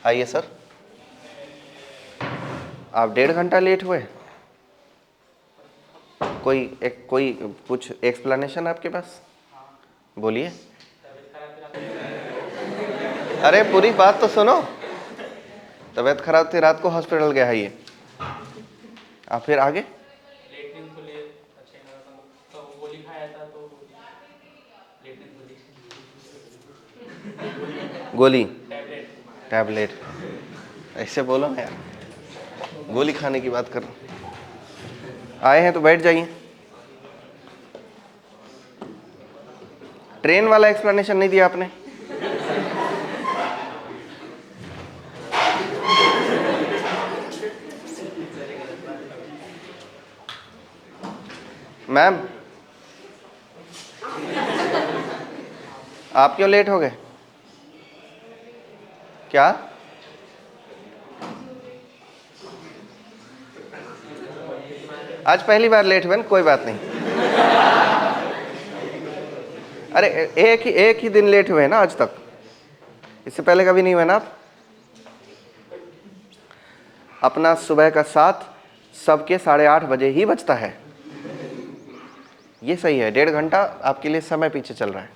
आइए सर। आप 1.5 घंटा लेट हुए। कोई कुछ एक्सप्लेनेशन आपके पास? बोलिए। अरे पूरी बात तो सुनो। तबीयत खराब थी, रात को हॉस्पिटल गया है ये। आप फिर आगे गोली टैबलेट ऐसे बोलो ना यार, गोली खाने की बात कर रहा हूं। आए हैं तो बैठ जाइए। ट्रेन वाला एक्सप्लेनेशन नहीं दिया आपने। मैम आप क्यों लेट हो गए? क्या? आज पहली बार लेट हुए ना, कोई बात नहीं। अरे एक ही दिन लेट हुए हैं ना आज तक, इससे पहले कभी नहीं हुए ना आप। अपना सुबह का 7 सबके 8:30 बजे ही बजता है, ये सही है। 1.5 घंटा आपके लिए समय पीछे चल रहा है।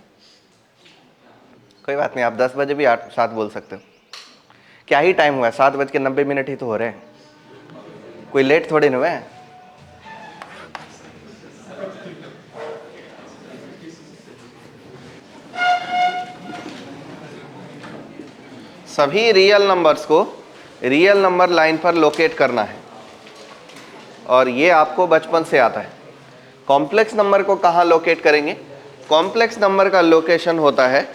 कोई बात नहीं, आप 10 बजे भी 7 बोल सकते हो। क्या ही टाइम हुआ है, 7:90 ही तो हो रहे हैं, कोई लेट थोड़े नहीं हुए हैं। सभी रियल नंबर्स को रियल नंबर लाइन पर लोकेट करना है, और ये आपको बचपन से आता है। कॉम्प्लेक्स नंबर को कहाँ लोकेट करेंगे? कॉम्प्लेक्स नंबर का लोकेशन होता है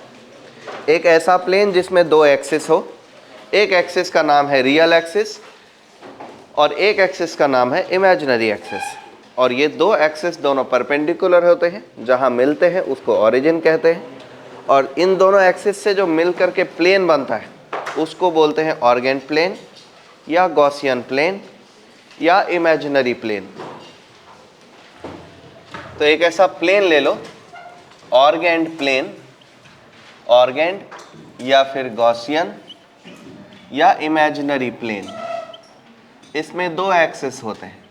एक ऐसा प्लेन जिसमें 2 एक्सिस हो। एक एक्सिस का नाम है रियल एक्सिस और एक एक्सिस का नाम है इमेजिनरी एक्सिस। और ये 2 एक्सिस दोनों परपेंडिकुलर होते हैं, जहाँ मिलते हैं उसको ओरिजिन कहते हैं। और इन दोनों एक्सिस से जो मिल करके प्लेन बनता है उसको बोलते हैं ऑर्गेंड प्लेन या गॉसियन प्लेन या इमेजिनरी प्लेन। तो एक ऐसा प्लेन ले लो, ऑर्गेंड प्लेन, ऑर्गेंड या फिर गॉसियन या इमेजिनरी प्लेन। इसमें 2 एक्सिस होते हैं।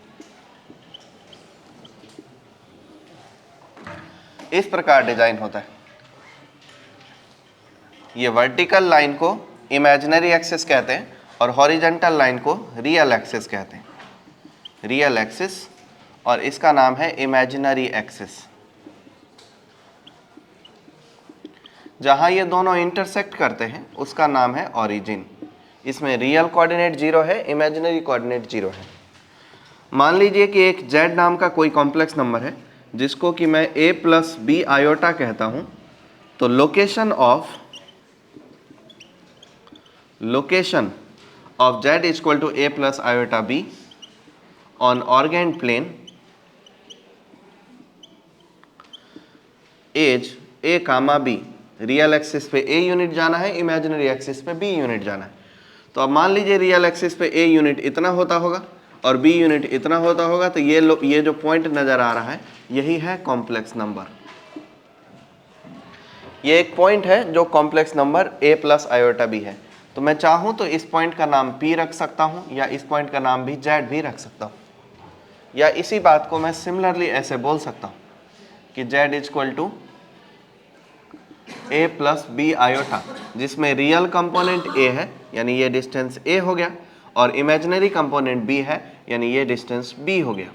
इस प्रकार डिजाइन होता है। ये वर्टिकल लाइन को इमेजिनरी एक्सिस कहते हैं और हॉरिजॉन्टल लाइन को रियल एक्सिस कहते हैं। रियल एक्सिस, और इसका नाम है इमेजिनरी एक्सिस। जहां ये दोनों इंटरसेक्ट करते हैं उसका नाम है ओरिजिन। इसमें रियल कोऑर्डिनेट 0 है, इमेजिनरी कोऑर्डिनेट 0 है। मान लीजिए कि एक z नाम का कोई कॉम्प्लेक्स नंबर है जिसको कि मैं a + b आयोटा कहता हूं। तो location of z = a + iota b on organd plane as a, b। Real axis पे a यूनिट जाना है, इमेजिनरी एक्सिस पे b यूनिट जाना है। तो अब मान लीजिए रियल एक्सिस पे a यूनिट इतना होता होगा और b यूनिट इतना होता होगा, तो ये जो पॉइंट नजर आ रहा है यही है कॉम्प्लेक्स नंबर। ये एक पॉइंट है जो complex number a + iota b है। तो मैं चाहूं तो इस पॉइंट का नाम p रख सकता हूं या इस पॉइंट का नाम भी z भी रख सकता हूं, या इसी बात को मैं सिमिलरली ऐसे बोल सकता हूं कि z = a + b आयोटा, जिसमें रियल कंपोनेंट a है यानी ये डिस्टेंस a हो गया, और इमेजिनरी कंपोनेंट b है यानी ये डिस्टेंस b हो गया।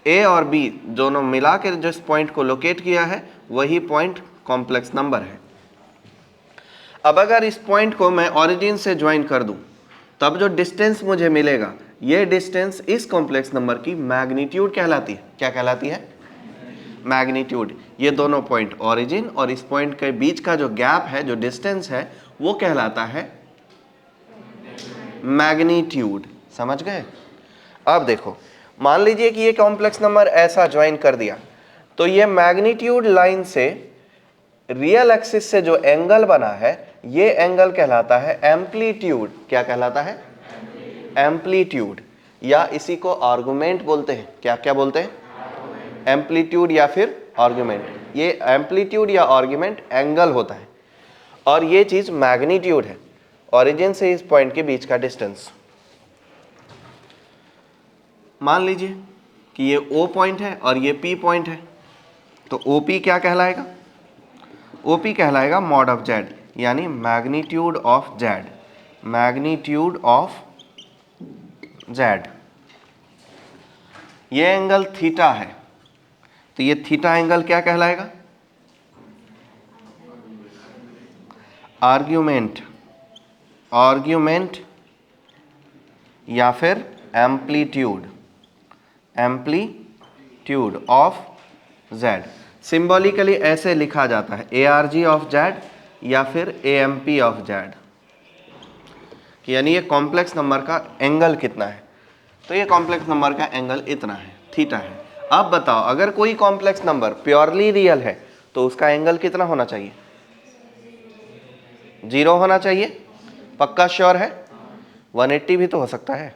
a और b दोनों मिलाकर जिस पॉइंट को लोकेट किया है वही पॉइंट कॉम्प्लेक्स नंबर है। अब अगर इस पॉइंट को मैं ओरिजिन से ज्वाइन कर दूं, तब जो डिस्टेंस मुझे मिलेगा, ये डिस्टेंस इस कॉम्प्लेक्स नंबर की मैग्नीट्यूड कहलाती है। क्या कहलाती है? मैग्नीट्यूड। ये दोनों पॉइंट ओरिजिन और इस पॉइंट के बीच का जो गैप है, जो डिस्टेंस है, वो कहलाता है मैग्नीट्यूड। समझ गए? अब देखो, मान लीजिए कि ये कॉम्प्लेक्स नंबर ऐसा ज्वाइन कर दिया, तो ये मैग्नीट्यूड लाइन से रियल एक्सिस से जो एंगल बना है, ये एंगल कहलाता है एम्पलीट्यूड। क्या कहलाता है? एम्पलीट्यूड, या इसी को आर्गुमेंट बोलते हैं। क्या क्या बोलते हैं? एम्पलीट्यूड या फिर आर्गुमेंट। ये एम्पलीट्यूड या आर्गुमेंट एंगल होता है और ये चीज मैग्नीट्यूड है। ओरिजिन से इस पॉइंट के बीच का डिस्टेंस। मान लीजिए कि ये O पॉइंट है और ये P पॉइंट है, तो OP क्या कहलाएगा? OP कहलाएगा मॉड ऑफ Z, यानी magnitude of Z, magnitude of Z। ये एंगल थीटा है, तो ये थीटा एंगल क्या कहलाएगा? आर्ग्यूमेंट, आर्ग्यूमेंट या फिर amplitude, amplitude of Z। Symbolically ऐसे लिखा जाता है ARG ऑफ Z या फिर AMP ऑफ Z, यानी ये कॉम्प्लेक्स नंबर का एंगल कितना है। तो ये कॉम्प्लेक्स नंबर का एंगल इतना है, थीटा है। अब बताओ, अगर कोई कॉम्प्लेक्स नंबर प्योरली रियल है तो उसका एंगल कितना होना चाहिए? 0 होना चाहिए। पक्का श्योर है? 180 भी तो हो सकता है।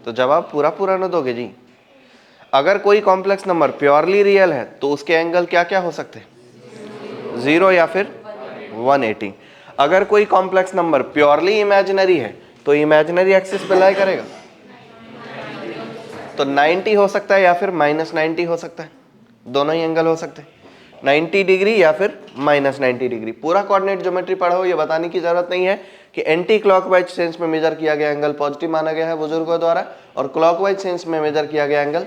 तो जवाब पूरा पूरा न दोगे जी। अगर कोई कॉम्प्लेक्स नंबर प्योरली रियल है तो उसके एंगल क्या क्या हो सकते हैं? 0 या फिर 180। अगर कोई कॉम्प्लेक्स नंबर प्योरली इमेजिनरी है तो इमेजिनरी एक्सिस पे लाई करेगा, तो 90 हो सकता है या फिर -90 हो सकता है, दोनों ही एंगल हो सकते हैं, 90 डिग्री या फिर -90 डिग्री। पूरा कोऑर्डिनेट ज्योमेट्री पढ़ो, ये बताने की जरूरत नहीं है कि एंटी क्लॉकवाइज सेंस में मेजर किया गया एंगल पॉजिटिव माना गया है बुजुर्गों द्वारा, और क्लॉकवाइज सेंस में मेजर किया गया एंगल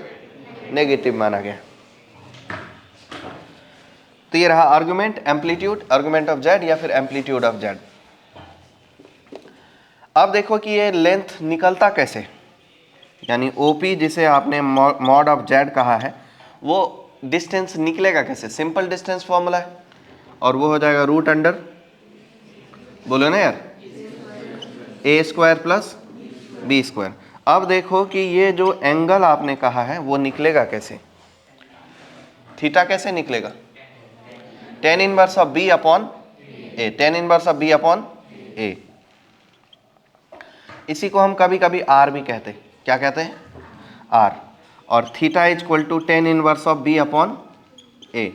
नेगेटिव माना गया। तो ये रहा argument, amplitude, argument of Z या फिर एम्पलीट्यूड ऑफ Z। अब देखो कि ये लेंथ निकलता कैसे, यानी OP जिसे आपने मॉड ऑफ Z कहा है, वो डिस्टेंस निकलेगा कैसे? सिंपल डिस्टेंस फॉर्मूला है और वो हो जाएगा रूट अंडर, बोलो ना यार, A² प्लस B²। अब देखो कि ये जो एंगल आपने कहा है वो निकलेगा कैसे? थीटा कैसे निकलेगा? tan inverse of B upon A, tan inverse of B upon A। इसी को हम कभी कभी R भी कहते हैं। क्या कहते हैं? R। और theta is equal to tan inverse of B upon A।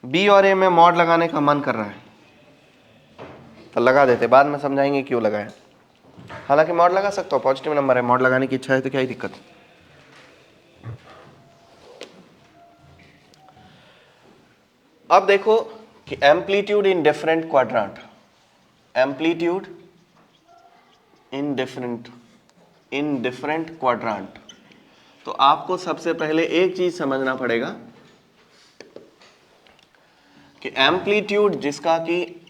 B और A में मॉड लगाने का मन कर रहा है तो लगा देते, बाद में समझाएंगे क्यों लगाए। हालांकि मॉड लगा सकते हो, पॉजिटिव नंबर है, मॉड लगाने की इच्छा है तो क्या ही दिक्कत। अब देखो कि amplitude in different quadrant, amplitude in different quadrant. तो आपको सबसे पहले एक चीज समझना पड़ेगा कि एम्पलीट्यूड, जिसका कि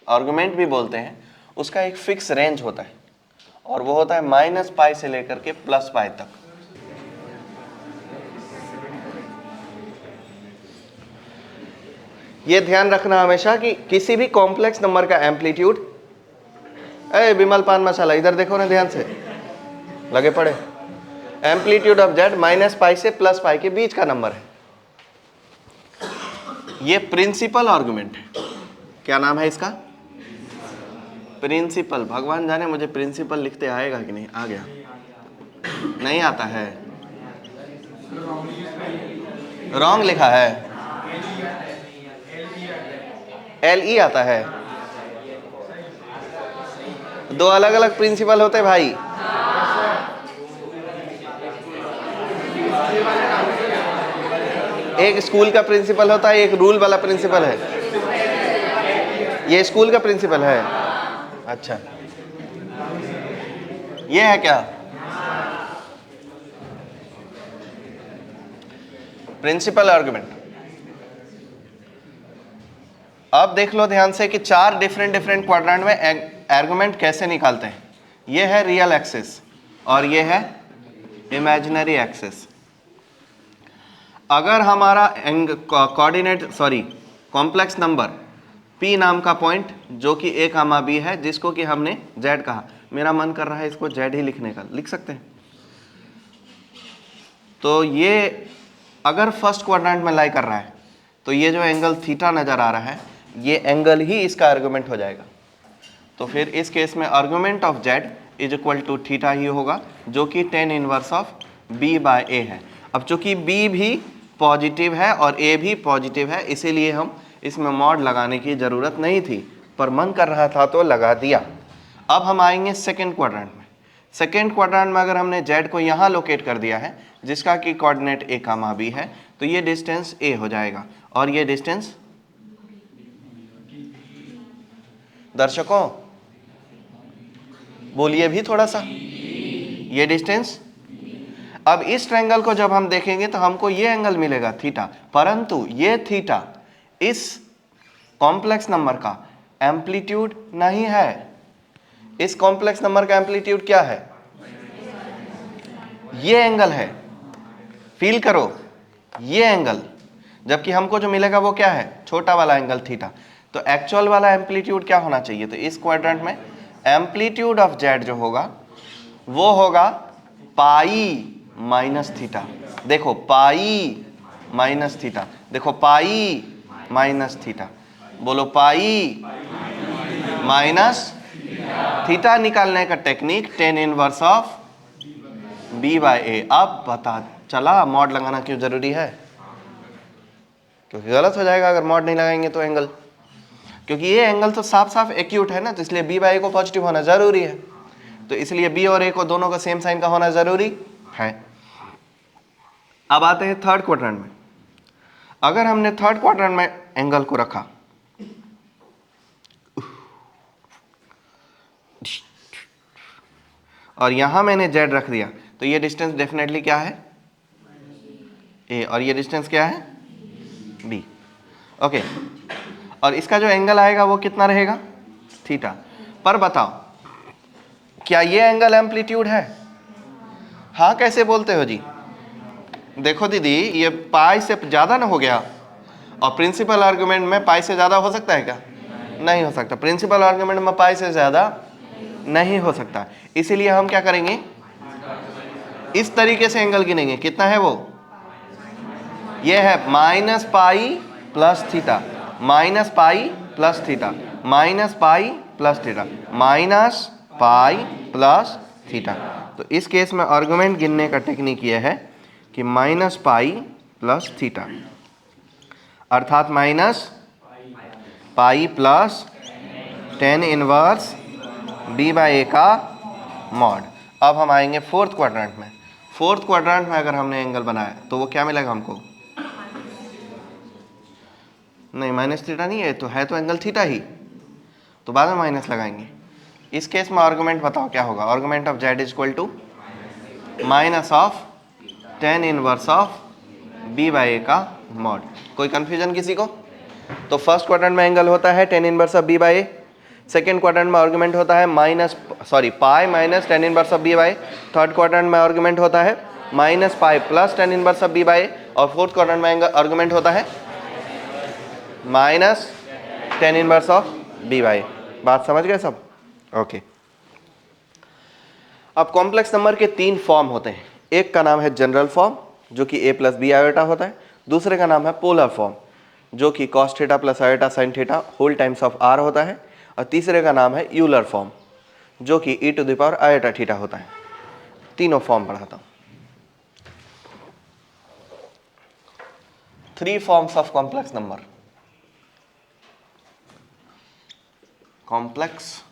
आर्गुमेंट भी बोलते हैं, उसका एक फिक्स रेंज होता है और वो होता है -π से लेकर के +π तक। ये ध्यान रखना हमेशा कि किसी भी कॉम्प्लेक्स नंबर का एम्पलीट्यूड, विमल पान मसाला इधर देखो ना ध्यान से, लगे पड़े, एम्पलीट्यूड ऑफ Z -π से +π के बीच का नंबर है। ये प्रिंसिपल आर्गुमेंट है। क्या नाम है इसका? प्रिंसिपल। भगवान जाने मुझे प्रिंसिपल लिखते आएगा कि नहीं। आ गया? नहीं आता है, रॉन्ग लिखा है, LE आता है। दो अलग अलग प्रिंसिपल होते भाई। एक स्कूल का प्रिंसिपल होता है, एक रूल वाला प्रिंसिपल है। ये स्कूल का प्रिंसिपल है। अच्छा, ये है क्या प्रिंसिपल आर्गुमेंट? अब देख लो ध्यान से कि 4 डिफरेंट क्वाड्रेंट में आर्गुमेंट कैसे निकालते हैं। ये है रियल एक्सिस और ये है इमेजिनरी एक्सिस। अगर हमारा कोऑर्डिनेट कॉम्प्लेक्स नंबर P नाम का पॉइंट जो कि A, B है, जिसको कि हमने Z कहा, मेरा मन कर रहा है इसको Z ही लिखने का, लिख सकते हैं। तो ये अगर फर्स्ट क्वाड्रेंट में लाई कर रहा है तो ये जो एंगल थीटा नजर आ रहा है, ये एंगल ही इसका आर्गुमेंट हो जाएगा। तो फिर इस केस में argument of Z is equal to theta ही होगा, जो कि tan inverse of B by A है। अब चूंकि B भी पॉजिटिव है और A भी पॉजिटिव है, इसीलिए हम इसमें मॉड लगाने की ज़रूरत नहीं थी, पर मन कर रहा था तो लगा दिया। अब हम आएंगे सेकेंड क्वाड्रेंट में। सेकेंड क्वाड्रेंट में अगर हमने जेड को यहाँ लोकेट कर दिया है, जिसका कि कोऑर्डिनेट ए कामा बी है, तो ये डिस्टेंस ए हो जाएगा और ये डिस्टेंस, दर्शकों बोलिए भी थोड़ा सा, ये डिस्टेंस। अब इस ट्रायंगल को जब हम देखेंगे तो हमको ये एंगल मिलेगा थीटा, परंतु ये थीटा इस कॉम्प्लेक्स नंबर का एम्पलीट्यूड नहीं है। इस कॉम्प्लेक्स नंबर का एम्पलीट्यूड क्या है? ये एंगल है, फील करो, ये एंगल, जबकि हमको जो मिलेगा वो क्या है? छोटा वाला एंगल थीटा। तो एक्चुअल वाला एम्पलीट्यूड क्या होना चाहिए? तो इस क्वाड्रेंट में एम्पलीट्यूड ऑफ जेड जो होगा वो होगा पाई माइनस थीटा। देखो पाई माइनस थीटा, देखो पाई माइनस थीटा, बोलो पाई माइनस थीटा। निकालने का technique tan inverse of b by A. अब पता चला मॉड लगाना क्यों जरूरी है, क्योंकि गलत हो जाएगा अगर मॉड नहीं लगाएंगे तो एंगल, क्योंकि ये एंगल तो साफ साफ एक्यूट है ना, तो इसलिए b बाय ए को पॉजिटिव होना जरूरी है, तो इसलिए b और a को दोनों का सेम साइन का होना जरूरी है। अब आते हैं थर्ड क्वाड्रेंट में। अगर हमने थर्ड क्वाड्रेंट में एंगल को रखा, और यहां मैंने z रख दिया, तो ये डिस्टेंस डेफिनेटली क्या है? a, और ये डिस्टेंस क्या है? b। ओके, और इसका जो एंगल आएगा वो कितना रहेगा? थीटा। पर बताओ क्या ये एंगल एम्पलीट्यूड है? हाँ कैसे बोलते हो जी? देखो दीदी, ये पाई से ज़्यादा ना हो गया, और प्रिंसिपल आर्गुमेंट में पाई से ज़्यादा हो सकता है क्या? नहीं हो सकता। प्रिंसिपल आर्गुमेंट में पाई से ज़्यादा नहीं हो सकता, इसीलिए हम क्या करेंगे? इस तरीके से एंगल गिनेंगे। कितना है वो? ये है minus pi plus theta, minus pi plus theta, minus pi plus theta, minus pi plus theta. तो इस केस में आर्गुमेंट गिनने का टेक्निक ये है कि माइनस पाई प्लस थीटा, अर्थात minus pi plus tan inverse b by A का मॉड। अब हम आएंगे फोर्थ क्वाड्रेंट में। फोर्थ क्वाड्रेंट में अगर हमने एंगल बनाया तो वो क्या मिलेगा हमको? नहीं, माइनस थीटा नहीं है, तो एंगल थीटा ही, तो बाद में माइनस लगाएंगे। इस केस में आर्गुमेंट बताओ क्या होगा? Argument of Z is equal to minus of tan inverse of b by A का मॉड। कोई कंफ्यूजन किसी को? तो फर्स्ट क्वाड्रेंट में एंगल होता है tan inverse of b by A, second quadrant में आर्गुमेंट होता है pi minus tan inverse of b by A, third quadrant में आर्गुमेंट होता है minus pi plus tan inverse of b by A, और फोर्थ क्वाड्रेंट में argument होता है minus tan inverse of b by A. बात समझ गए सब? ओके। अब कॉम्प्लेक्स नंबर के तीन फॉर्म होते हैं। एक का नाम है जनरल फॉर्म जो कि a प्लस बी आयोटा होता है, दूसरे का नाम है पोलर फॉर्म जो कि cos theta plus iota sine theta whole times of r होता है, और तीसरे का नाम है यूलर फॉर्म जो कि e to the power iota theta होता है। तीनों फॉर्म पढ़ाता हूँ। 3 forms of complex number. Complex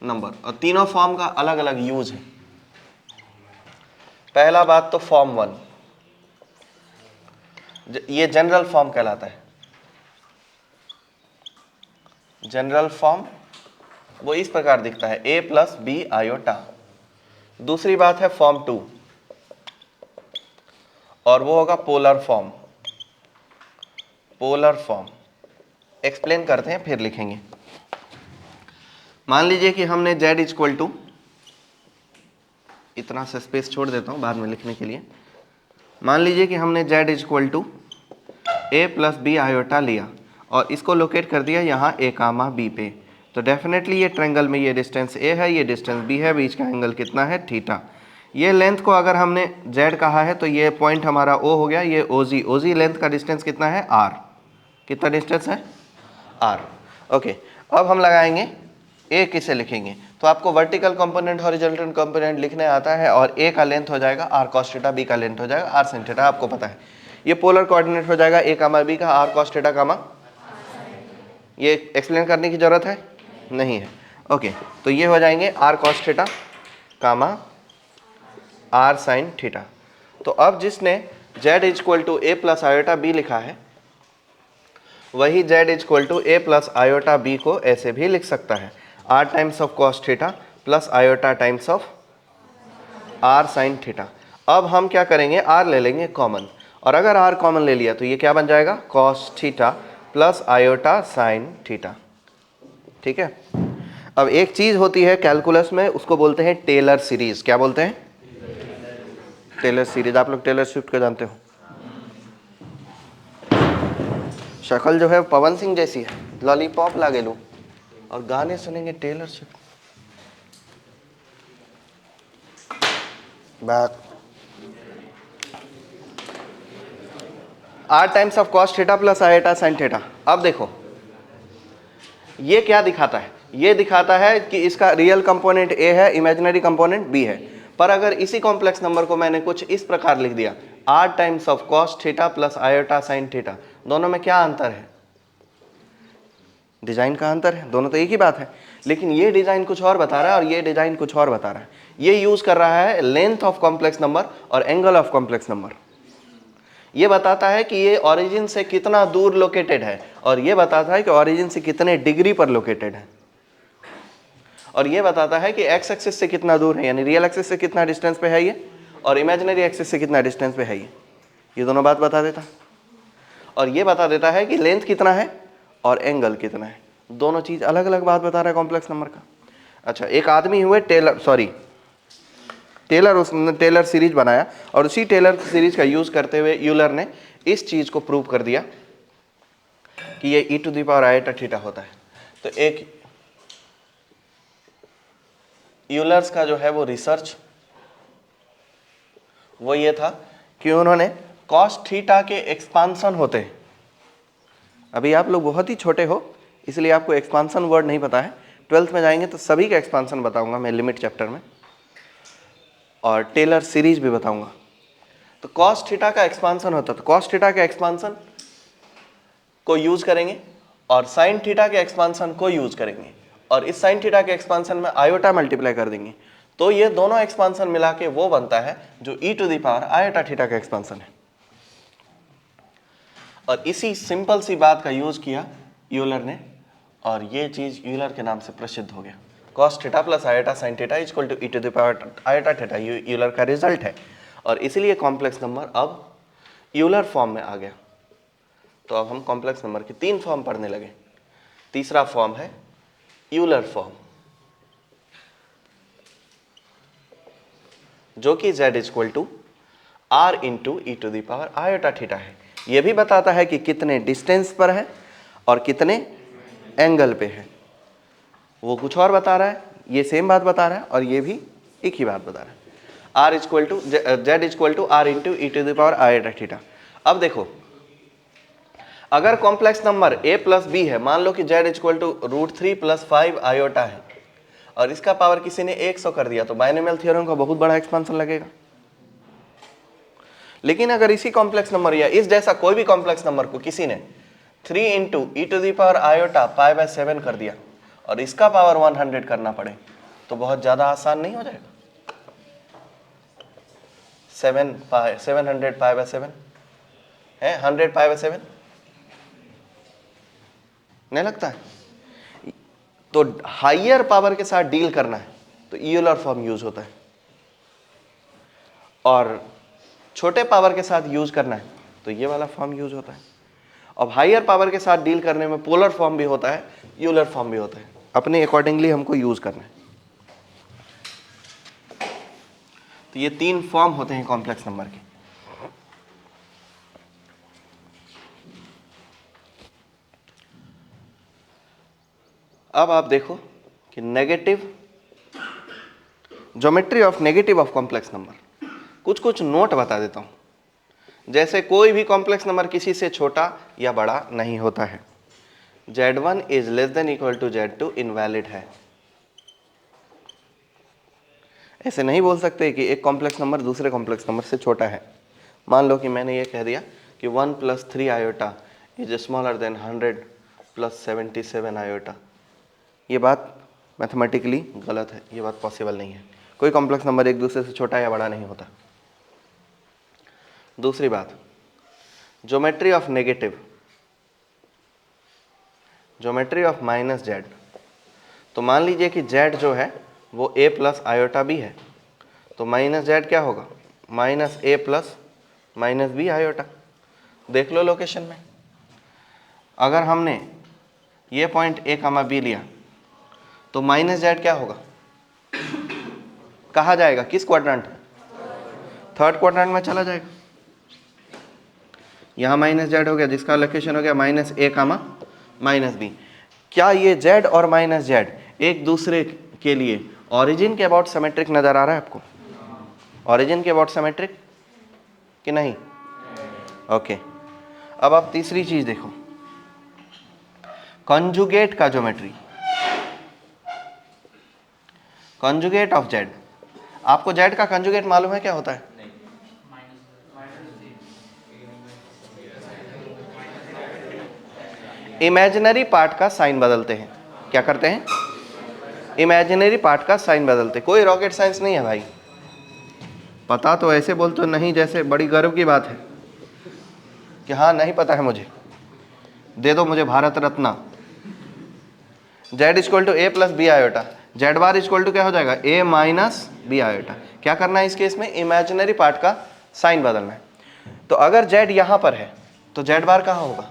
number, और तीनों फॉर्म का अलग अलग यूज है। पहला बात तो फॉर्म 1, ये जनरल फॉर्म कहलाता है। जनरल फॉर्म वो इस प्रकार दिखता है, a प्लस बी आयोटा। दूसरी बात है फॉर्म 2, और वो होगा polar form. Polar form explain करते हैं फिर लिखेंगे। मान लीजिए कि हमने z इक्वल टू, इतना सा स्पेस छोड़ देता हूँ बाद में लिखने के लिए। मान लीजिए कि हमने z equal to a plus B iota लिया और इसको लोकेट कर दिया यहाँ a कामा b पे, तो डेफिनेटली ये ट्रायंगल में ये डिस्टेंस a है, ये डिस्टेंस b है, बीच का एंगल कितना है? थीटा। ये लेंथ को अगर हमने z कहा है तो ये पॉइंट हमारा o हो गया, ये OG लेंथ का डिस्टेंस कितना है? r। कितना डिस्टेंस है? r। ओके, अब हम लगाएंगे a किसे लिखेंगे? तो आपको वर्टिकल कंपोनेंट हॉरिजॉन्टल कंपोनेंट लिखने आता है, और a का लेंथ हो जाएगा r cos थीटा, b का लेंथ हो जाएगा r sin थीटा, आपको पता है। ये पोलर कोऑर्डिनेट हो जाएगा a कामा b का r cos थीटा कामा ये एक्सप्लेन करने की ज़रूरत है नहीं है। ओके, तो ये हो जाएंगे r cos theta comma r sin theta. तो अब जिसने z equal to a plus iota b लिखा है वही z equal to a plus iota b को ऐसे भी लिख सकता है, r times of cos theta plus iota times of r sin theta. अब हम क्या करेंगे, r ले लेंगे कॉमन, और अगर r कॉमन ले लिया तो ये क्या बन जाएगा, cos theta plus iota sin theta. ठीक है। अब एक चीज़ होती है कैलकुलस में, उसको बोलते हैं टेलर सीरीज। क्या बोलते हैं, टेलर सीरीज। आप लोग टेलर स्विफ्ट को जानते हो, शक्ल जो है पवन सिंह जैसी है, लॉलीपॉप लागे लूँ और गाने सुनेंगे टेलर स्विफ्ट। बात r times of cos theta plus iota sin theta. अब देखो ये क्या दिखाता है, ये दिखाता है कि इसका रियल कंपोनेंट a है, इमेजिनरी कंपोनेंट b है। पर अगर इसी कॉम्प्लेक्स नंबर को मैंने कुछ इस प्रकार लिख दिया, r times of cos theta plus iota sin theta, दोनों में क्या अंतर है, डिजाइन का अंतर है, दोनों तो एक ही बात है, लेकिन ये डिजाइन कुछ और बता रहा है और ये डिजाइन कुछ और बता रहा है। ये यूज कर रहा है लेंथ ऑफ कॉम्प्लेक्स नंबर और एंगल ऑफ कॉम्प्लेक्स नंबर। ये बताता है कि ये ओरिजिन से कितना दूर लोकेटेड है, और ये बताता है कि ओरिजिन से कितने डिग्री पर लोकेटेड है, और ये बताता है कि एक्स एक्सिस से कितना दूर है, यानी रियल एक्सिस से कितना डिस्टेंस पे है ये, और इमेजिनरी एक्सिस से कितना डिस्टेंस पे है ये दोनों बात बता देता है। और ये बता देता है कि लेंथ कितना है और एंगल कितना है, दोनों चीज अलग अलग बात बता रहा है कॉम्प्लेक्स नंबर का। अच्छा, एक आदमी हुए उसने टेलर सीरीज बनाया, और उसी टेलर सीरीज का यूज करते हुए यूलर ने इस चीज को प्रूव कर दिया कि ये e to the power iota theta होता है। तो एक यूलर्स का जो है वो रिसर्च वो ये था कि उन्होंने cos थीटा के एक्सपांसन होते हैं, अभी आप लोग बहुत ही छोटे हो इसलिए आपको एक्सपांसन वर्ड नहीं पता है, 12th में जाएंगे तो सभी का एक्सपांसन बताऊंगा मैं लिमिट चैप्टर में, और टेलर सीरीज भी बताऊंगा। तो cos थीटा का एक्सपांसन होता है, तो cos थीटा के एक्सपांसन को यूज करेंगे और sin थीटा के एक्सपांसन को यूज करेंगे, और इस sin थीटा के एक्सपांसन में आयोटा मल्टीप्लाई कर देंगे, तो ये दोनों एक्सपांसन मिला के वो बनता है जो e to the power iota theta का एक्सपांसन है। और इसी सिंपल सी बात का यूज किया यूलर ने, और ये चीज यूलर के नाम से प्रसिद्ध हो गया। cos theta plus iota sin theta equal to e to the power iota theta Euler का रिजल्ट है, और इसीलिए कॉम्प्लेक्स नंबर अब यूलर फॉर्म में आ गया। तो अब हम कॉम्प्लेक्स नंबर के 3 फॉर्म पढ़ने लगे। तीसरा फॉर्म है यूलर फॉर्म, जो कि z equal to r into e to the power iota theta है। यह भी बताता है कि कितने डिस्टेंस पर है और कितने एंगल पे है, वो कुछ और बता रहा है, ये सेम बात बता रहा है, और ये भी एक ही बात बता रहा है। r equal to z equal to r into e to the power iota theta. अब देखो, अगर कॉम्प्लेक्स नंबर a प्लस b है, मान लो कि z equal to √3 plus 5 iota है, और इसका पावर किसी ने 100 कर दिया, तो बाइनोमियल थ्योरम का बहुत बड़ा एक्सपांसन लगेगा। लेकिन अगर इसी कॉम्प्लेक्स नंबर या इस जैसा कोई भी कॉम्प्लेक्स नंबर को किसी ने 3 into e to the power iota π/7 कर दिया और इसका पावर 100 करना पड़े, तो बहुत ज्यादा आसान नहीं हो जाएगा। 700 π/7 है, 100 π/7 नहीं लगता है। तो हाइयर पावर के साथ डील करना है तो यूलर फॉर्म यूज होता है, और छोटे पावर के साथ यूज करना है तो ये वाला फॉर्म यूज होता है। अब हाइयर पावर के साथ डील करने में पोलर फॉर्म भी होता है, यूलर फॉर्म भी होता है, अपने अकॉर्डिंगली हमको यूज करना है। तो ये 3 फॉर्म होते हैं कॉम्प्लेक्स नंबर के। अब आप देखो कि negative geometry of negative of complex number, कुछ नोट बता देता हूं। जैसे कोई भी कॉम्प्लेक्स नंबर किसी से छोटा या बड़ा नहीं होता है, Z1 is less than equal to Z2 invalid है। ऐसे नहीं बोल सकते कि एक कॉम्प्लेक्स नंबर दूसरे कॉम्प्लेक्स नंबर से छोटा है। मान लो कि मैंने ये कह दिया कि 1 + 3 iota is smaller than 100 plus 77 iota. ये बात मैथमेटिकली गलत है, ये बात पॉसिबल नहीं है। कोई कॉम्प्लेक्स नंबर एक दूसरे से छोटा या बड़ा नहीं होता। दूसरी बात, geometry of negative, geometry of minus Z. तो मान लीजिए कि जेड जो है वो ए प्लस आयोटा बी है, तो माइनस जेड क्या होगा, माइनस ए प्लस माइनस बी आयोटा। देख लो लोकेशन में, अगर हमने ये पॉइंट ए कामा बी लिया तो माइनस जेड क्या होगा, कहाँ जाएगा, किस क्वाड्रेंट, थर्ड क्वाड्रेंट में चला जाएगा। यहाँ माइनस जेड हो गया जिसका लोकेशन हो गया माइनस ए कामा माइनस बी। क्या ये जेड और माइनस जेड एक दूसरे के लिए ओरिजिन के अबाउट सिमेट्रिक नजर आ रहा है आपको, ओरिजिन के अबाउट सिमेट्रिक कि नहीं? ओके। अब आप तीसरी चीज देखो, कॉन्जुगेट का ज्योमेट्री, कॉन्जुगेट ऑफ जेड। आपको जेड का कॉन्जुगेट मालूम है क्या होता है? इमेजिनरी पार्ट का साइन बदलते हैं। क्या करते हैं? इमेजिनरी पार्ट का साइन बदलते। कोई रॉकेट साइंस नहीं है भाई, पता तो ऐसे बोल तो नहीं जैसे बड़ी गर्व की बात है कि हाँ नहीं पता है मुझे, दे दो मुझे Bharat Ratna. Z equal to A plus B iota, Z bar equal to क्या हो जाएगा, ए माइनस बी आयोटा। क्या करना है इस केस में, इमेजिनरी पार्ट का साइन बदलना है। तो अगर जेड यहां पर है तो जेड बार कहाँ होगा,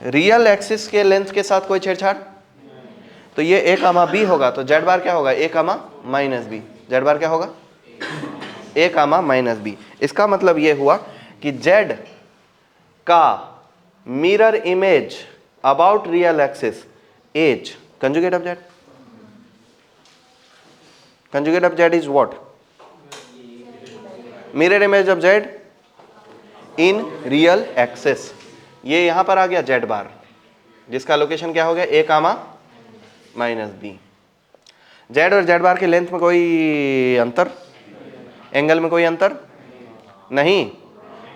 रियल एक्सिस के लेंथ के साथ कोई छेड़छाड़, तो ये ए कामा बी होगा, तो जेड बार क्या होगा, ए कामा माइनस बी। जेड बार क्या होगा, ए कामा माइनस बी। इसका मतलब ये हुआ कि जेड का mirror image about real axis as, conjugate of Z, conjugate of Z is what, mirror image of Z in real axis. ये यहां पर आ गया जेड बार जिसका लोकेशन क्या हो गया, ए कामा माइनस बी। जेड और जेड बार के लेंथ में कोई अंतर, एंगल में कोई अंतर नहीं,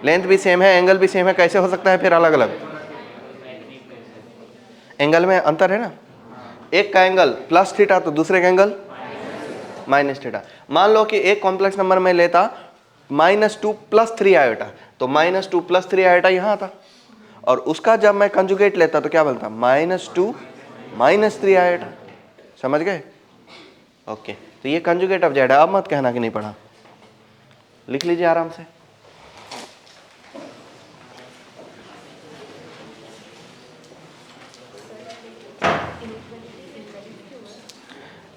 लेंथ भी सेम है एंगल भी सेम है, कैसे हो सकता है फिर अलग अलग? एंगल में अंतर है ना, एक का एंगल प्लस थीटा तो दूसरे का एंगल माइनस थीटा। मान लो कि एक कॉम्प्लेक्स नंबर में लेता -2 + 3 आयोटा, तो -2 + 3 आयोटा यहाँ आता, और उसका जब मैं कंजुगेट लेता तो क्या बनता, -2 - 3 आयोटा। समझ गए? ओके। तो ये कंजुगेट ऑफ जेड है। अब मत कहना कि नहीं पढ़ा, लिख लीजिए आराम से।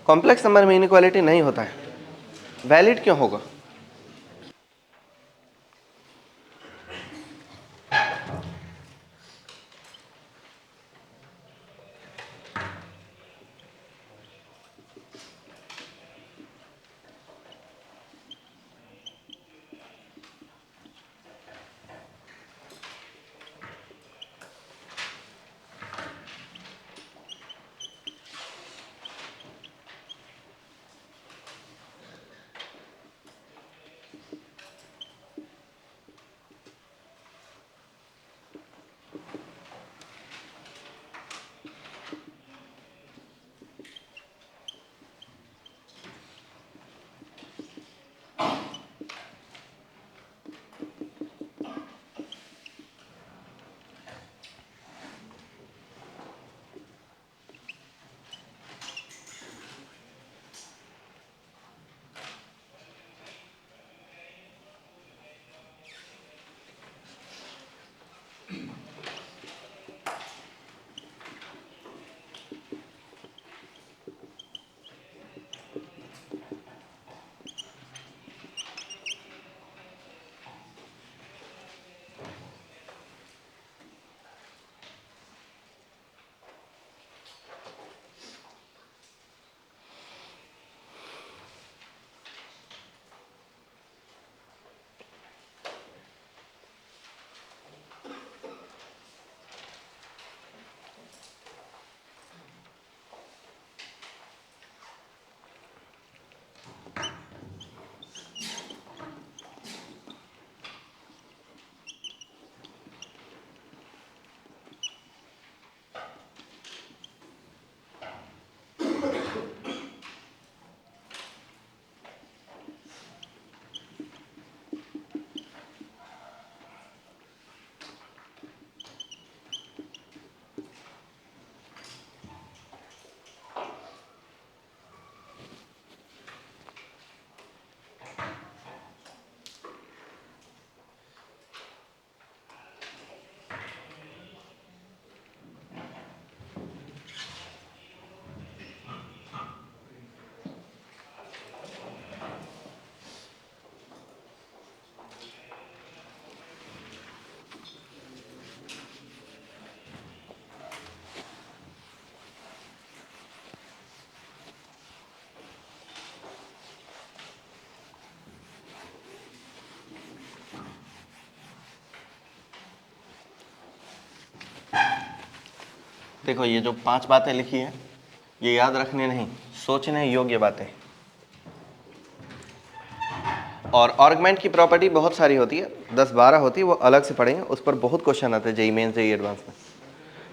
कॉम्प्लेक्स नंबर में इनइक्वालिटी नहीं होता है, वैलिड क्यों होगा? देखो ये जो 5 बातें लिखी है ये याद रखने नहीं, सोचने योग्य बातें। और आर्गुमेंट की प्रॉपर्टी बहुत सारी होती है, 10-12 होती है, वो अलग से पढ़ेंगे, उस पर बहुत क्वेश्चन आते हैं जेईई मेंस जेईई एडवांस में।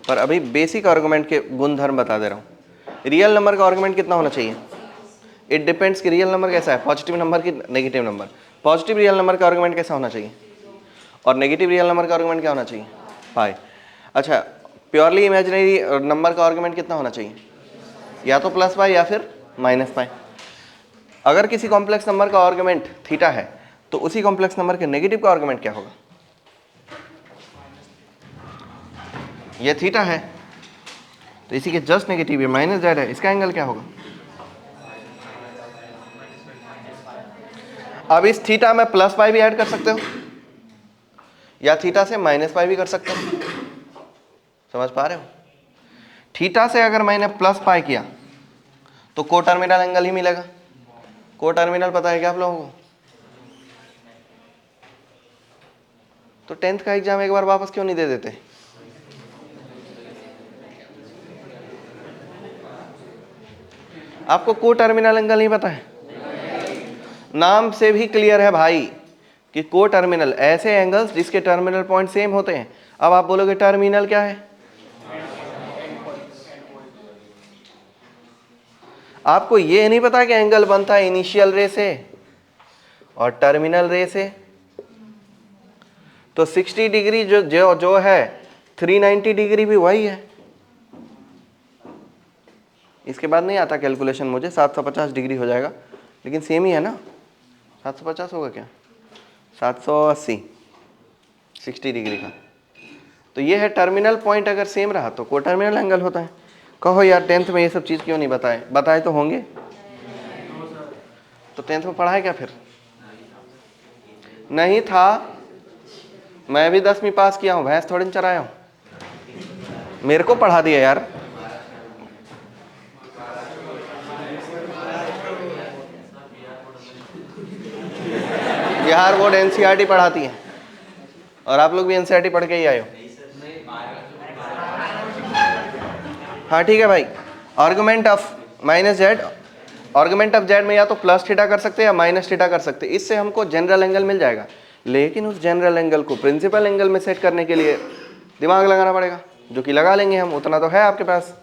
पर अभी बेसिक आर्गुमेंट के गुणधर्म बता दे रहा हूँ। रियल नंबर का आर्गुमेंट कितना होना चाहिए? इट डिपेंड्स कि रियल नंबर कैसा है, पॉजिटिव नंबर की negative number. Positive real number का आर्गुमेंट कैसा होना चाहिए और नेगेटिव रियल नंबर का आर्गुमेंट क्या होना चाहिए? पाई। अच्छा, प्योरली इमेजिनरी नंबर का आर्गुमेंट कितना होना चाहिए? या तो प्लस पाई या फिर माइनस पाई। अगर किसी कॉम्प्लेक्स नंबर का आर्गुमेंट थीटा है तो उसी कॉम्प्लेक्स नंबर के नेगेटिव का आर्गुमेंट क्या होगा? ये थीटा है तो इसी के जस्ट नेगेटिव, ये माइनस जेड है, इसका एंगल क्या होगा? अब इस थीटा में प्लस पाई भी ऐड कर सकते हो या थीटा से माइनस पाई भी कर सकते हो। समझ पा रहे हो? थीटा से अगर मैंने प्लस पाई किया तो को टर्मिनल एंगल ही मिलेगा। को टर्मिनल पता है क्या आप लोगों को? तो 10th का एग्जाम एक बार वापस क्यों नहीं दे देते? आपको को टर्मिनल एंगल नहीं पता है? नाम से भी क्लियर है भाई कि को टर्मिनल ऐसे एंगल्स जिसके टर्मिनल पॉइंट सेम होते हैं। अब आप बोलोगे टर्मिनल क्या है? आपको ये नहीं पता कि एंगल बनता है इनिशियल रे से और टर्मिनल रे से। तो 60 डिग्री जो है 390 डिग्री भी वही है। इसके बाद नहीं आता कैलकुलेशन मुझे, 750 डिग्री हो जाएगा, लेकिन सेम ही है ना। 750 होगा क्या? 780, 60 डिग्री का। तो ये है टर्मिनल पॉइंट अगर सेम रहा तो को टर्मिनल एंगल होता है। कहो यार 10th में ये सब चीज़ क्यों नहीं बताए? बताए तो होंगे। तो 10th में पढ़ाए क्या फिर? नहीं था, मैं भी 10वीं पास किया हूँ, भैंस थोड़ी चराया हूँ। मेरे को पढ़ा दिया यार। बिहार बोर्ड एनसीईआरटी पढ़ाती है और आप लोग भी एनसीईआरटी पढ़ के ही आए हो। हाँ ठीक है भाई। Argument of minus Z, argument of Z में या तो प्लस थीटा कर सकते हैं या माइनस थीटा कर सकते हैं। इससे हमको जनरल एंगल मिल जाएगा, लेकिन उस जनरल एंगल को प्रिंसिपल एंगल में सेट करने के लिए दिमाग लगाना पड़ेगा, जो कि लगा लेंगे हम, उतना तो है आपके पास।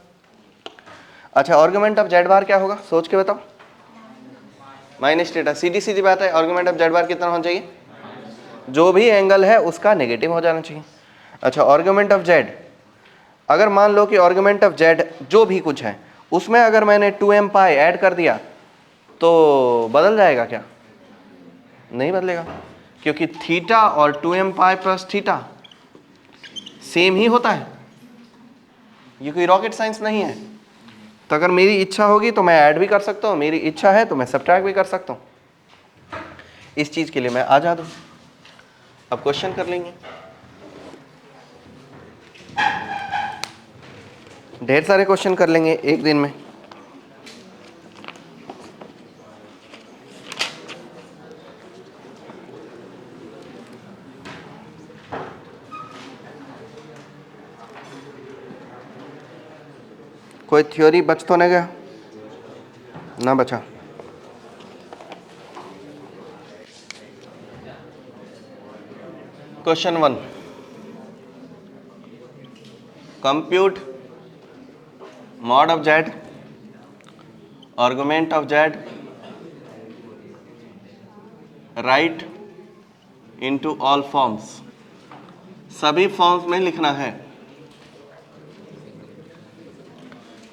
अच्छा, आर्गुमेंट ऑफ जेड बार क्या होगा सोच के बताओ? Minus theta. सीधी सीधी बात है। आर्गुमेंट ऑफ जेड बार कितना होना चाहिए? जो भी एंगल है उसका नेगेटिव हो जाना चाहिए। अच्छा, आर्गुमेंट ऑफ जेड, अगर मान लो कि आर्गुमेंट ऑफ जेड जो भी कुछ है उसमें अगर मैंने 2m पाई ऐड कर दिया तो बदल जाएगा क्या? नहीं बदलेगा, क्योंकि थीटा और 2m pi plus theta same ही होता है। ये कोई रॉकेट साइंस नहीं है। तो अगर मेरी इच्छा होगी तो मैं ऐड भी कर सकता हूँ, मेरी इच्छा है तो मैं सब्ट्रैक्ट भी कर सकता हूँ। इस चीज़ के लिए मैं आज़ाद हूँ। अब क्वेश्चन कर लेंगे। ढेर सारे क्वेश्चन कर लेंगे एक दिन में। कोई थ्योरी बच तो नहीं गया? ना बचा। Question 1, compute mod of z, argument of z, write into all forms। सभी फॉर्म्स में लिखना है।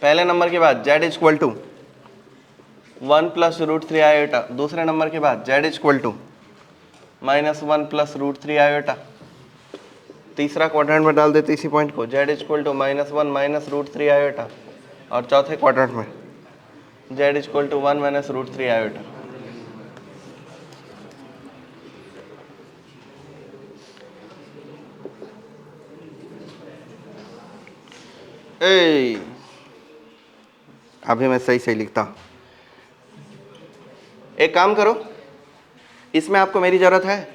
पहले नंबर के बाद z equal to 1 plus root 3 iota, दूसरे नंबर के बाद z equal to -1 plus root 3 iota, तीसरा क्वाड्रेंट में डाल देते इसी पॉइंट को, z equal to -1 minus root 3 iota, और चौथे क्वाड्रेंट में z equal to 1 minus root 3 iota. अभी मैं सही सही लिखता। एक काम करो, इसमें आपको मेरी जरूरत है?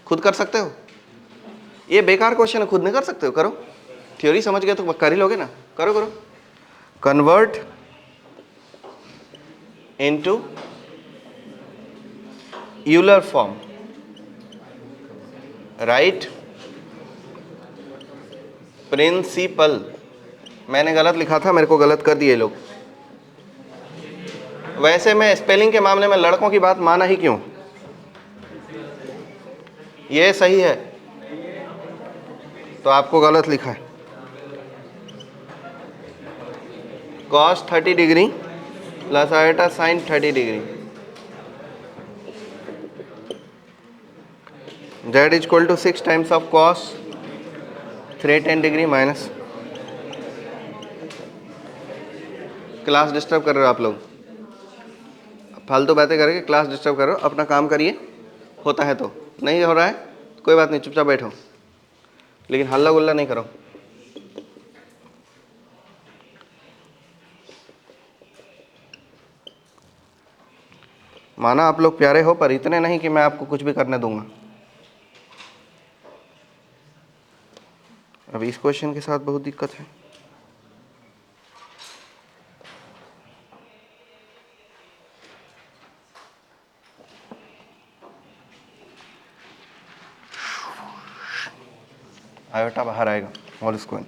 खुद कर सकते हो? ये बेकार क्वेश्चन है, खुद नहीं कर सकते हो? करो। थ्योरी समझ गए तो कर ही लोगे ना, करो करो। Convert into Euler form, right principal. मैंने गलत लिखा था, मेरे को गलत कर दिए लोग। वैसे मैं स्पेलिंग के मामले में लड़कों की बात माना ही क्यों, ये सही है तो आपको गलत लिखा है। cos 30 degree plus iota sine 30 degree, z equal to 6 times of cos 310 degree minus. Class disturb कर रहे हो आप लोग, फालतू बातें करके क्लास डिस्टर्ब कर रहे हो। अपना काम करिए, होता है तो, नहीं हो रहा है कोई बात नहीं, चुपचाप बैठो, लेकिन हल्ला गुल्ला नहीं करो। माना आप लोग प्यारे हो, पर इतने नहीं कि मैं आपको कुछ भी करने दूंगा। अब इस क्वेश्चन के साथ बहुत दिक्कत है। आयोटा बाहर आएगा और इसको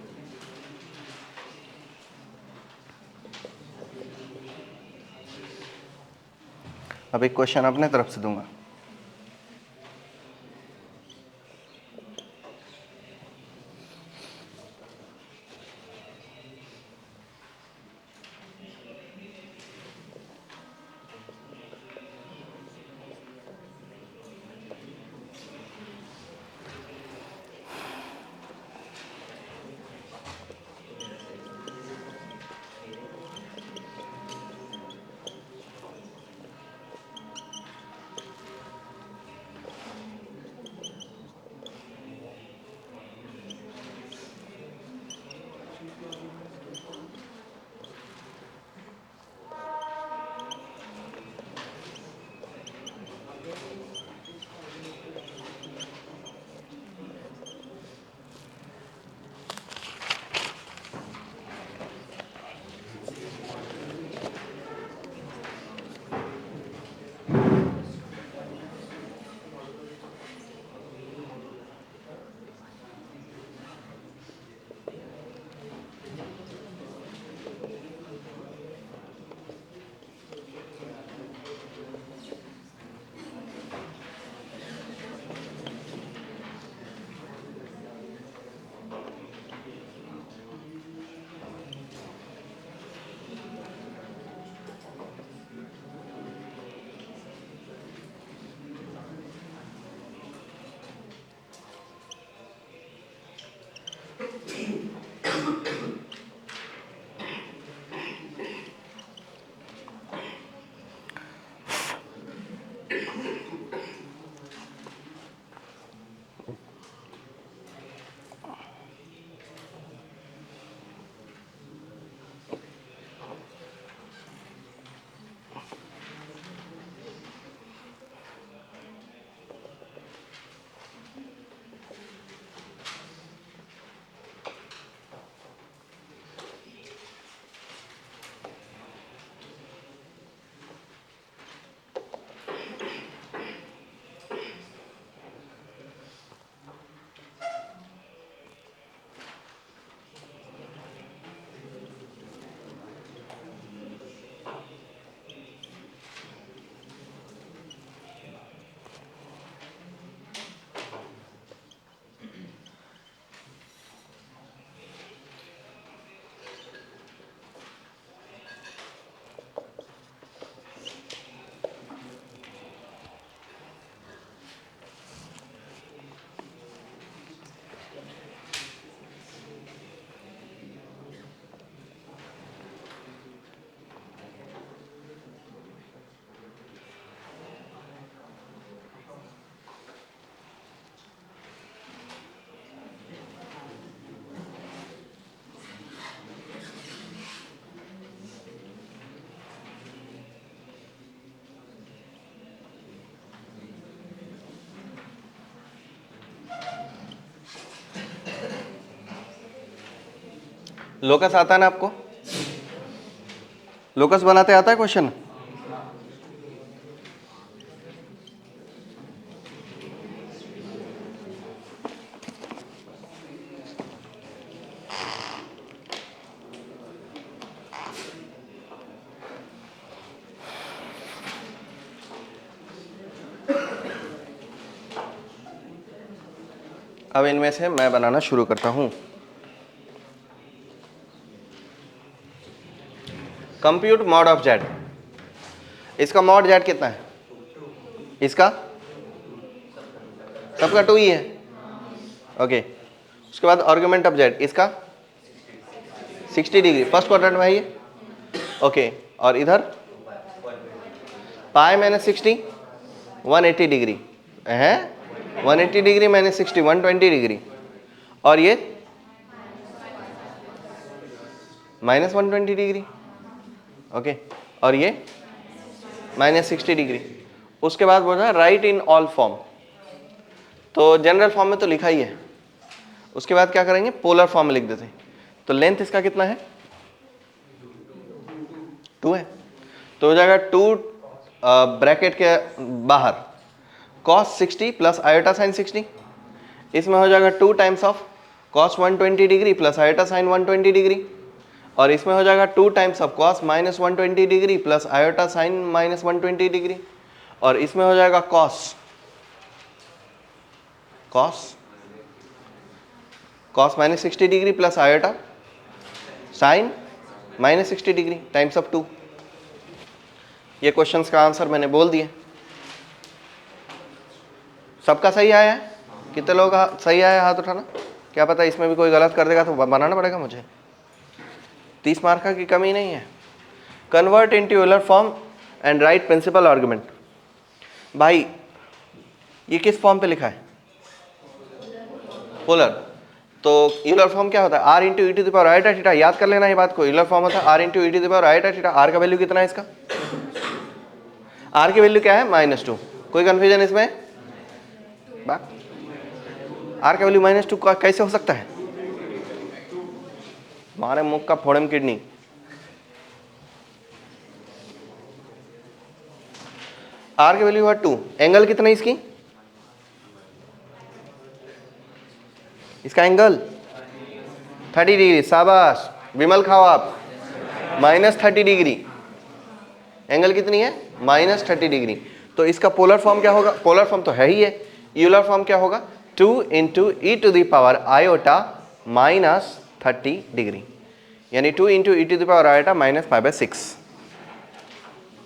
अब एक क्वेश्चन अपने तरफ से दूंगा। लोकस आता है ना आपको? लोकस बनाते आता है क्वेश्चन? अब इनमें से मैं बनाना शुरू करता हूं। Compute mod of Z. इसका मॉड जेड कितना है? इसका सबका 2 ही है। ओके, उसके बाद आर्गुमेंट ऑफ जेड, इसका 60 डिग्री, फर्स्ट क्वाड्रेंट में है ये। ओके, और इधर पाई माइनस 60 180 डिग्री है, 180 डिग्री माइनस 60 120 डिग्री, और ये माइनस 120 डिग्री। ओके, और ये माइनस 60 डिग्री। उसके बाद बोल रहा है राइट इन ऑल फॉर्म, तो जनरल फॉर्म में तो लिखा ही है। उसके बाद क्या करेंगे, पोलर फॉर्म में लिख देते हैं। तो लेंथ इसका कितना है? 2 है, तो हो जाएगा 2 ब्रैकेट के बाहर cos 60 प्लस आयोटा साइन 60, इसमें हो जाएगा 2 times of cos 120 degree plus iota sign 120 degree, और इसमें हो जाएगा 2 times of cos minus 120 degree plus iota sign minus 120 degree, और इसमें हो जाएगा cos minus 60 degree plus iota sign minus 60 degree times of 2। ये क्वेश्चंस का आंसर मैंने बोल दिए। सबका सही आया है? कितने लोग सही आया हाथ उठाना। क्या पता इसमें भी कोई गलत कर देगा तो बनाना पड़ेगा मुझे। 30 मार्क की कमी नहीं है। Convert into Euler form and right principal argument. भाई ये किस फॉर्म पे लिखा है? पोलर। तो यूलर फॉर्म क्या होता है? R into e to the power iota theta. याद कर लेना ये बात को। यूलर फॉर्म होता है R into e to the power iota theta. R का वैल्यू कितना है इसका? आर की वैल्यू क्या है? -2। कोई कंफ्यूजन इसमें? आर का वैल्यू -2 कैसे हो सकता है? हमारे मुख का फोड़म किडनी। आर की वैल्यू है 2। एंगल कितना है इसकी? इसका एंगल 30 डिग्री। शाबाश, विमल खाओ आप। -30 डिग्री। एंगल कितनी है? -30 डिग्री। तो इसका पोलर फॉर्म क्या होगा? पोलर फॉर्म तो है ही है। यूलर फॉर्म क्या होगा? 2 into e to the power iota -30 degree, यानी 2 into e to the power iota -5/6।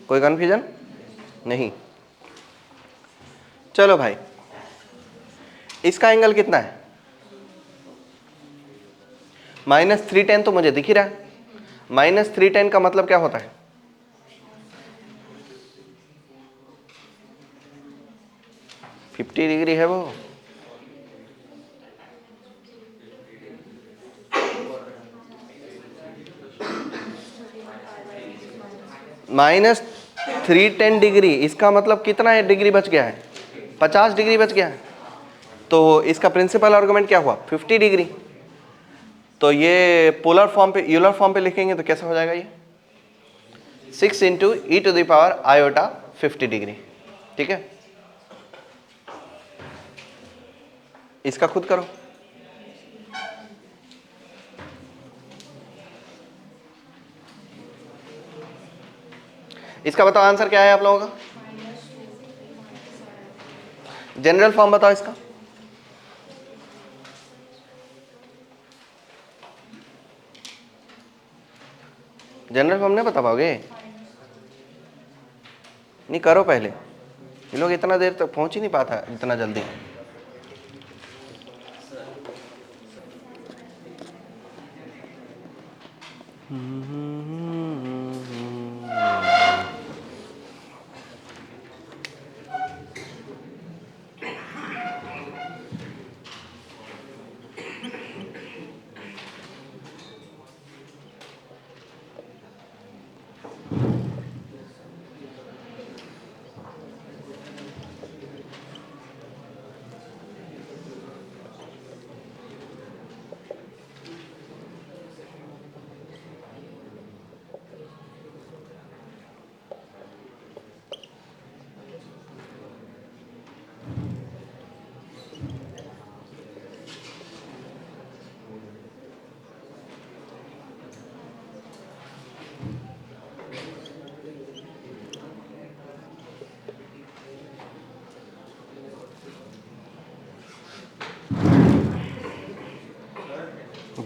कोई कन्फ्यूजन नहीं? चलो भाई, इसका एंगल कितना है? -310 तो मुझे दिख ही रहा है। -310 का मतलब क्या होता है? -50 डिग्री है वो। -310 डिग्री, इसका मतलब कितना है डिग्री बच गया है? 50 डिग्री बच गया है। तो इसका प्रिंसिपल आर्गुमेंट क्या हुआ? 50 डिग्री। तो ये पोलर फॉर्म पे, यूलर फॉर्म पे लिखेंगे तो कैसा हो जाएगा ये? 6 into e to the power iota 50 degree. ठीक है, इसका खुद करो। इसका बताओ आंसर क्या है आप लोगों का? जनरल फॉर्म बताओ इसका। जनरल फॉर्म नहीं बता पाओगे? नहीं, करो पहले। ये लोग इतना देर तक पहुंच ही नहीं पाता इतना जल्दी।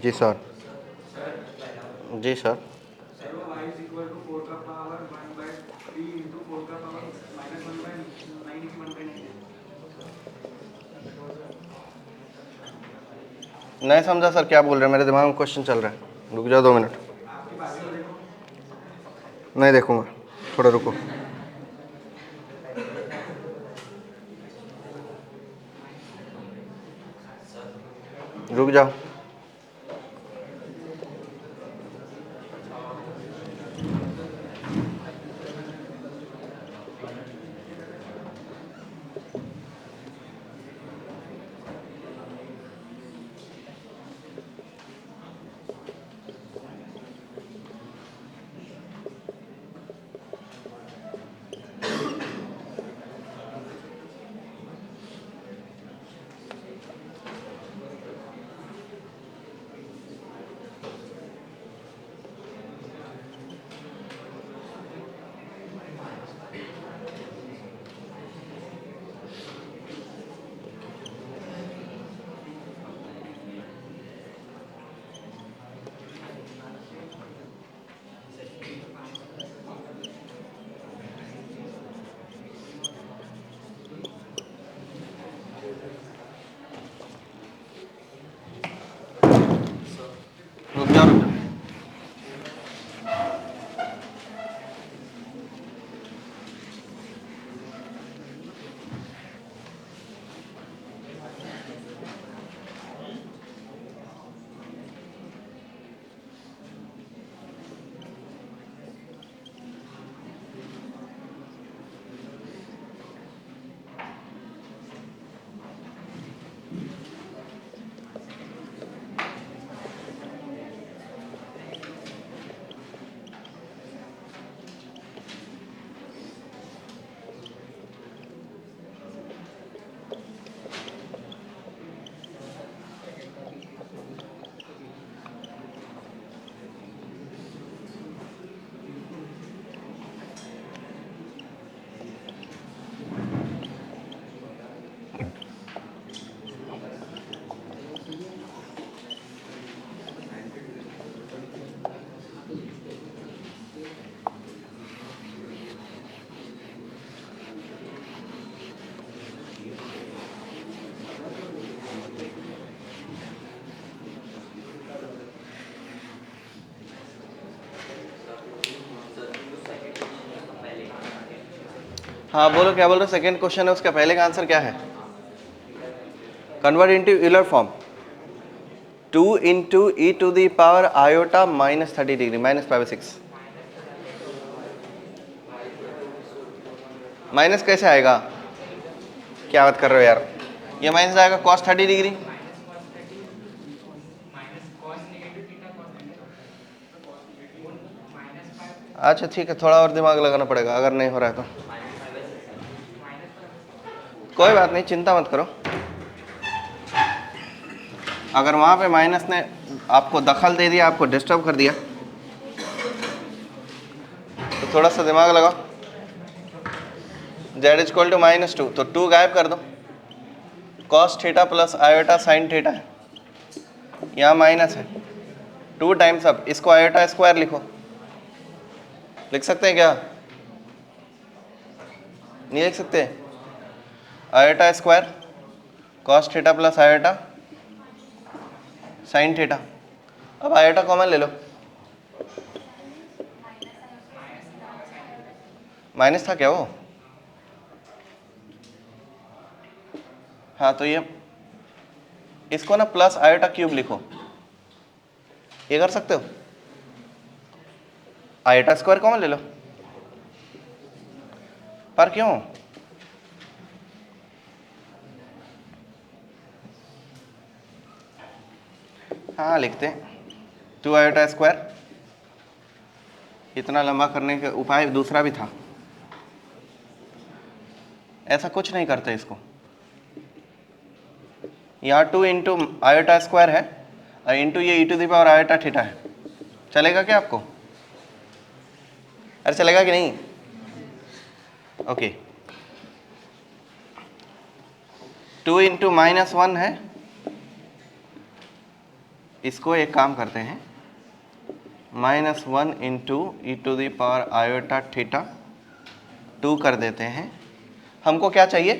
जी सर। जी सर। नहीं समझा सर, क्या बोल रहे हैं? मेरे दिमाग में क्वेश्चन चल रहा है, रुक जाओ 2 मिनट। नहीं देखूंगा, थोड़ा रुको। रुक जाओ। रुक जाओ रुक जाओ। हाँ बोलो, क्या बोल रहे हो? सेकेंड क्वेश्चन है, उसका पहले का आंसर क्या है? Convert into Euler form 2 into e to the power iota minus 30 degree minus 5/6। Minus कैसे आएगा? क्या बात कर रहे हो यार? ये माइनस आएगा cos 30 डिग्री। अच्छा ठीक है, थोड़ा और दिमाग लगाना पड़ेगा अगर नहीं हो रहा है तो। कोई बात नहीं, चिंता मत करो। अगर वहाँ पे माइनस ने आपको दखल दे दिया, आपको डिस्टर्ब कर दिया, तो थोड़ा सा दिमाग लगाओ। z इक्वल टू -2, तो 2 गायब कर दो। cos theta plus iota sine theta है, यहाँ माइनस है 2 टाइम्स। अब इसको आयोटा स्क्वायर लिखो। लिख सकते हैं क्या? नहीं लिख सकते? Iota square cos theta plus iota sine theta. अब आयोटा कॉमन ले लो। माइनस था क्या वो? हाँ तो ये इसको ना प्लस आयोटा क्यूब लिखो, ये कर सकते हो। आयोटा स्क्वायर कॉमन ले लो। पर क्यों? हाँ लिखते हैं 2 आयोटा स्क्वायर। इतना लंबा करने का उपाय दूसरा भी था, ऐसा कुछ नहीं करते इसको। यहाँ 2 इंटू आयोटा स्क्वायर है और इंटू ये e to the power iota theta है। चलेगा क्या आपको? अरे चलेगा कि नहीं? ओके। 2 इंटू -1 है, इसको एक काम करते हैं, -1 into e to the power iota theta 2 कर देते हैं। हमको क्या चाहिए?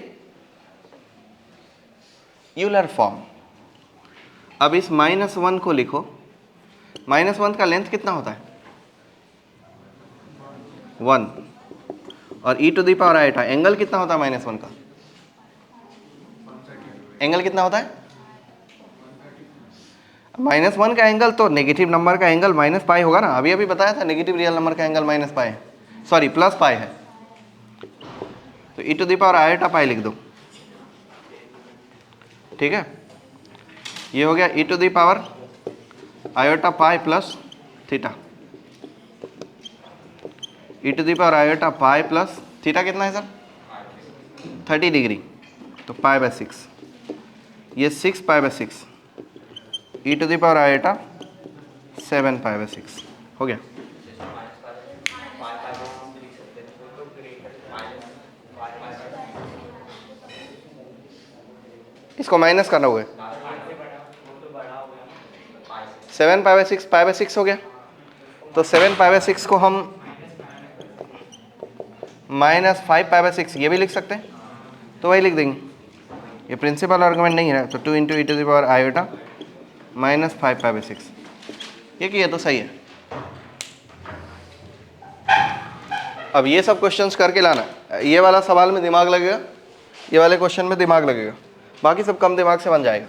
Euler form. अब इस -1 को लिखो, -1 का लेंथ कितना होता है? 1, और e to the power iota angle कितना होता है -1 का? एंगल कितना होता है? -1 का एंगल तो नेगेटिव नंबर का एंगल -पाई होगा ना, अभी अभी बताया था नेगेटिव रियल नंबर का एंगल -पाई है, सॉरी +पाई है। तो e to the power iota pi लिख दो, ठीक है। ये हो गया e to the power iota pi plus theta, e to the power iota pi plus theta कितना है सर? 30 डिग्री, तो π/6, ये 6 π/6, ई टू दी पावर आयोटा 7 π/6 हो गया। इसको माइनस करना होगा, 7 π/6 π/6 हो गया। तो 7 π/6 को हम -5 π/6 ये भी लिख सकते हैं, तो वही लिख देंगे, ये प्रिंसिपल आर्गुमेंट नहीं है। तो 2 into e to the power iota -5 π/6, ये किया तो सही है। अब ये सब क्वेश्चंस करके लाना, ये वाला सवाल में दिमाग लगेगा, ये वाले क्वेश्चन में दिमाग लगेगा, बाकी सब कम दिमाग से बन जाएगा।